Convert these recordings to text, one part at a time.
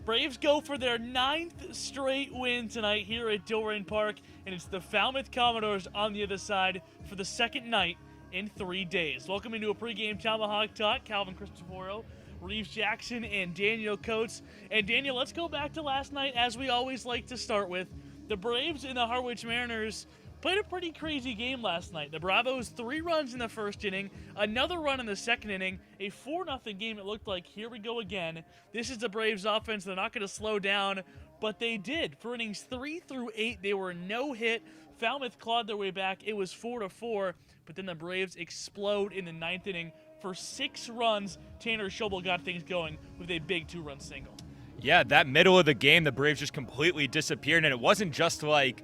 Braves go for their 9th straight win tonight here at Dilworth Park, and it's the Falmouth Commodores on the other side for the second night in 3 days. Welcome into a pregame Tomahawk Talk. Calvin Christoforo, Reeves Jackson, and Daniel Coates. And Daniel, let's go back to last night, as we always like to start with. The Braves and the Harwich Mariners played a pretty crazy game last night. The Bravos 3 runs in the first inning, another run in the second inning, a 4-0 game it looked like. Here we go again. This is the Braves offense. They're not going to slow down, but they did. For innings 3 through 8, they were no hit. Falmouth clawed their way back. It was 4-4, but then the Braves explode in the 9th inning. For 6 runs, Tanner Schobel got things going with a big 2-run single. Yeah, that middle of the game, the Braves just completely disappeared, and it wasn't just like,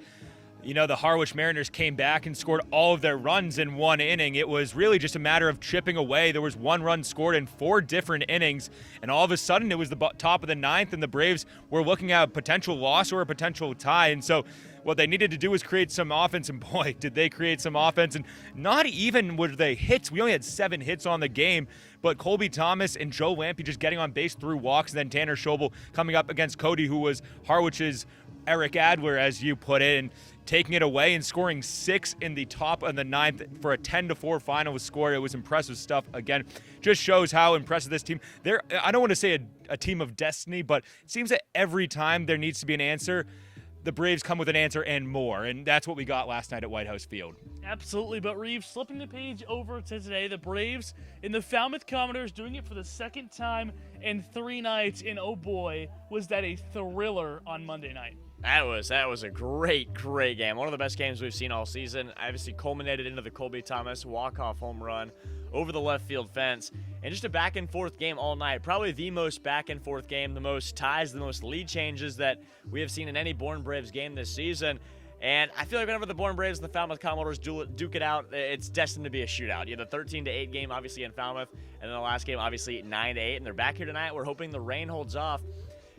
the Harwich Mariners came back and scored all of their runs in one inning. It was really just a matter of chipping away. There was 1 run scored in 4 different innings, and all of a sudden it was the top of the 9th, and the Braves were looking at a potential loss or a potential tie. And so what they needed to do was create some offense, and boy, did they create some offense. And not even were they hits. We only had 7 hits on the game, but Colby Thomas and Joe Lampe just getting on base through walks, and then Tanner Schobel coming up against Cody, who was Harwich's Eric Adler, as you put it, and taking it away and scoring 6 in the top of the 9th for a 10-4 final score. It was impressive stuff. Again, just shows how impressive this team. I don't want to say a team of destiny, but it seems that every time there needs to be an answer, the Braves come with an answer and more, and that's what we got last night at White House Field. Absolutely, but Reeves, flipping the page over to today, the Braves and the Falmouth Commodores doing it for the second time in 3 nights, and oh boy, was that a thriller on Monday night. That was a great game. One of the best games we've seen all season. Obviously culminated into the Colby Thomas walk-off home run over the left field fence. And just a back-and-forth game all night. Probably the most back-and-forth game, the most ties, the most lead changes that we have seen in any Bourne Braves game this season. And I feel like whenever the Bourne Braves and the Falmouth Commodores duke it out, it's destined to be a shootout. You have the 13-8 game, obviously, in Falmouth, and then the last game, obviously, 9-8. And they're back here tonight. We're hoping the rain holds off.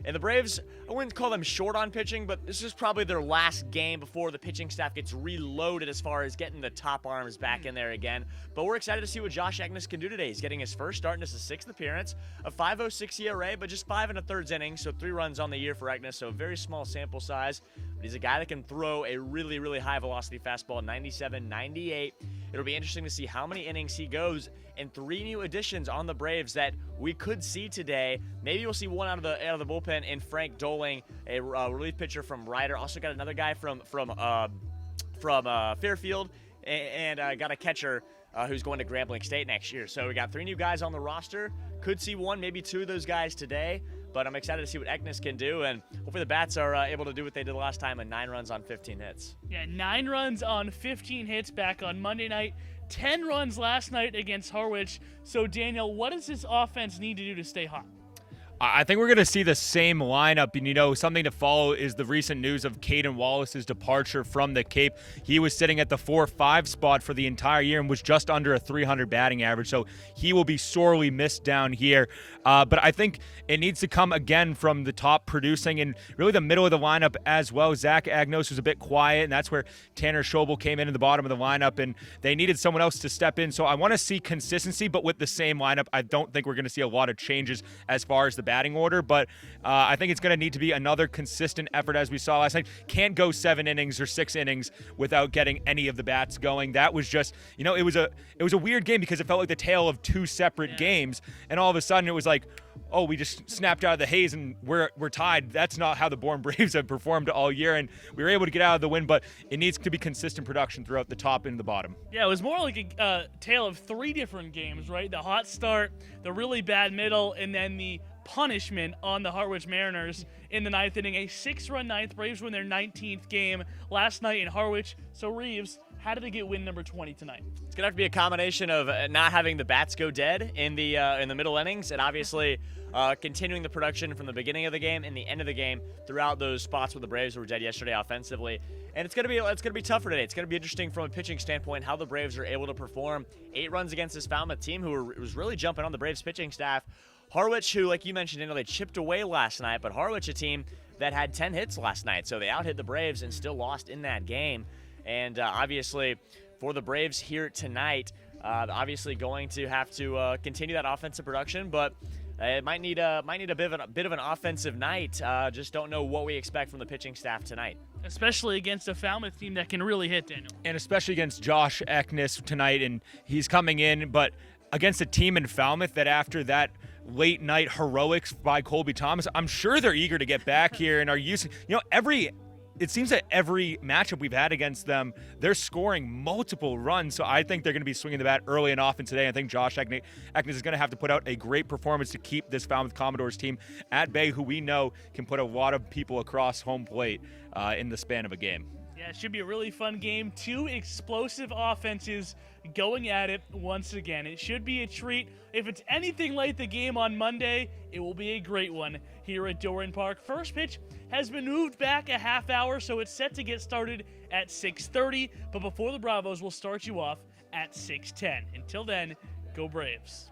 And the Braves, I wouldn't call them short on pitching, but this is probably their last game before the pitching staff gets reloaded as far as getting the top arms back in there again. But we're excited to see what Josh Agnes can do today. He's getting his first start in his 6th appearance, a 5.06 ERA, but just 5 1/3 innings, so 3 runs on the year for Agnes, so a very small sample size. But he's a guy that can throw a really, really high-velocity fastball, 97, 98. It'll be interesting to see how many innings he goes, and 3 new additions on the Braves that we could see today. Maybe we'll see one out of the bullpen in Frank Doling, a relief pitcher from Ryder. Also got another guy from Fairfield, and got a catcher who's going to Grambling State next year. So we got 3 new guys on the roster. Could see 1, maybe 2 of those guys today. But I'm excited to see what Agnes can do, and hopefully the Bats are able to do what they did last time, and 9 runs on 15 hits. Yeah, 9 runs on 15 hits back on Monday night, 10 runs last night against Harwich. So, Daniel, what does this offense need to do to stay hot? I think we're going to see the same lineup, and something to follow is the recent news of Caden Wallace's departure from the Cape. He was sitting at the 4-5 spot for the entire year and was just under a 300 batting average, so he will be sorely missed down here. But I think it needs to come again from the top producing and really the middle of the lineup as well. Zach Agnos was a bit quiet, and that's where Tanner Schobel came in the bottom of the lineup, and they needed someone else to step in. So I want to see consistency, but with the same lineup. I don't think we're going to see a lot of changes as far as the batting order, but I think it's going to need to be another consistent effort as we saw last night. Can't go 7 innings or 6 innings without getting any of the bats going. That was just, it was a weird game because it felt like the tale of 2 separate games, and all of a sudden it was like, oh, we just snapped out of the haze and we're tied. That's not how the Bourne Braves have performed all year, and we were able to get out of the win, but it needs to be consistent production throughout the top and the bottom. Yeah, it was more like a tale of 3 different games, right? The hot start, the really bad middle, and then the punishment on the Harwich Mariners in the 9th inning. A 6-run 9th. Braves win their 19th game last night in Harwich. So, Reeves, how did they get win number 20 tonight? It's going to have to be a combination of not having the bats go dead in the middle innings, and obviously continuing the production from the beginning of the game and the end of the game throughout those spots where the Braves were dead yesterday offensively. And it's going to be tough for today. It's going to be interesting from a pitching standpoint how the Braves are able to perform. 8 runs against this Falmouth team who was really jumping on the Braves pitching staff. Harwich, who, like you mentioned, they chipped away last night, but Harwich, a team that had 10 hits last night, so they out-hit the Braves and still lost in that game. And obviously, for the Braves here tonight, obviously going to have to continue that offensive production, but it might need a bit of an offensive night. Just don't know what we expect from the pitching staff tonight. Especially against a Falmouth team that can really hit, Daniel. And especially against Josh Eknes tonight, and he's coming in, but against a team in Falmouth that after that late night heroics by Colby Thomas, I'm sure they're eager to get back here and are using, it seems that every matchup we've had against them, they're scoring multiple runs. So I think they're going to be swinging the bat early and often today. I think Josh Eknes is going to have to put out a great performance to keep this Falmouth Commodores team at bay, who we know can put a lot of people across home plate in the span of a game. Yeah, it should be a really fun game. Two explosive offenses going at it once again. It should be a treat. If it's anything like the game on Monday, it will be a great one here at Doran Park. First pitch has been moved back a half hour, so it's set to get started at 6:30. But before the Bravos, we'll start you off at 6:10. Until then, go Braves.